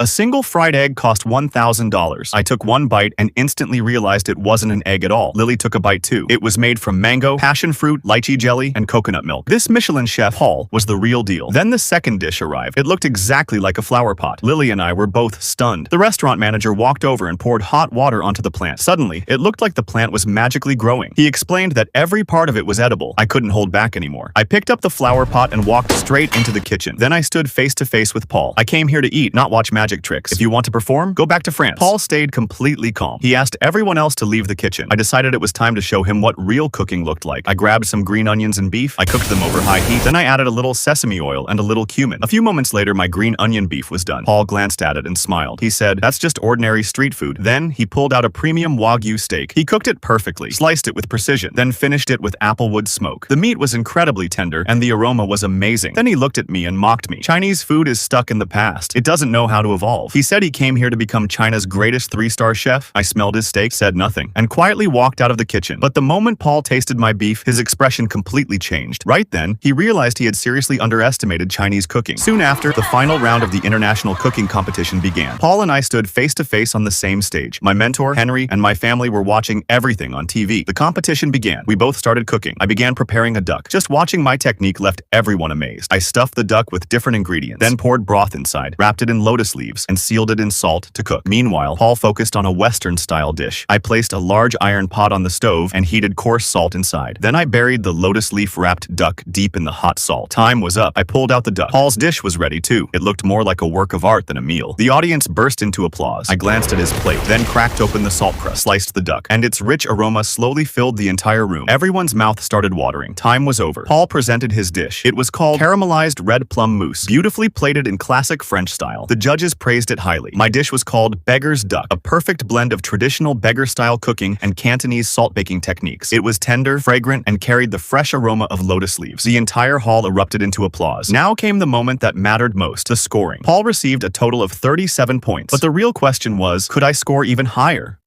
A single fried egg cost $1,000. I took one bite and instantly realized it wasn't an egg at all. Lily took a bite too. It was made from mango, passion fruit, lychee jelly, and coconut milk. This Michelin chef, Paul, was the real deal. Then the second dish arrived. It looked exactly like a flower pot. Lily and I were both stunned. The restaurant manager walked over and poured hot water onto the plant. Suddenly, it looked like the plant was magically growing. He explained that every part of it was edible. I couldn't hold back anymore. I picked up the flower pot and walked straight into the kitchen. Then I stood face to face with Paul. I came here to eat, not watch magic tricks. If you want to perform, go back to France. Paul stayed completely calm. He asked everyone else to leave the kitchen. I decided it was time to show him what real cooking looked like. I grabbed some green onions and beef. I cooked them over high heat. Then I added a little sesame oil and a little cumin. A few moments later, my green onion beef was done. Paul glanced at it and smiled. He said, "That's just ordinary street food." Then he pulled out a premium Wagyu steak. He cooked it perfectly, sliced it with precision, then finished it with applewood smoke. The meat was incredibly tender and the aroma was amazing. Then he looked at me and mocked me. Chinese food is stuck in the past. It doesn't know how to evolve. He said he came here to become China's greatest 3-star chef. I smelled his steak, said nothing, and quietly walked out of the kitchen. But the moment Paul tasted my beef, his expression completely changed. Right then, he realized he had seriously underestimated Chinese cooking. Soon after, the final round of the international cooking competition began. Paul and I stood face to face on the same stage. My mentor, Henry, and my family were watching everything on TV. The competition began. We both started cooking. I began preparing a duck. Just watching my technique left everyone amazed. I stuffed the duck with different ingredients, then poured broth inside, wrapped it in lotus leaves, and sealed it in salt to cook. Meanwhile, Paul focused on a Western-style dish. I placed a large iron pot on the stove and heated coarse salt inside. Then I buried the lotus leaf-wrapped duck deep in the hot salt. Time was up. I pulled out the duck. Paul's dish was ready too. It looked more like a work of art than a meal. The audience burst into applause. I glanced at his plate, then cracked open the salt crust, sliced the duck, and its rich aroma slowly filled the entire room. Everyone's mouth started watering. Time was over. Paul presented his dish. It was called caramelized red plum mousse, beautifully plated in classic French style. The judges praised it highly. My dish was called Beggar's duck, a perfect blend of traditional Beggar-style cooking and Cantonese salt baking techniques. It was tender, fragrant, and carried the fresh aroma of lotus leaves. The entire hall erupted into applause. Now came the moment that mattered most, the scoring. Paul received a total of 37 points, but the real question was, could I score even higher?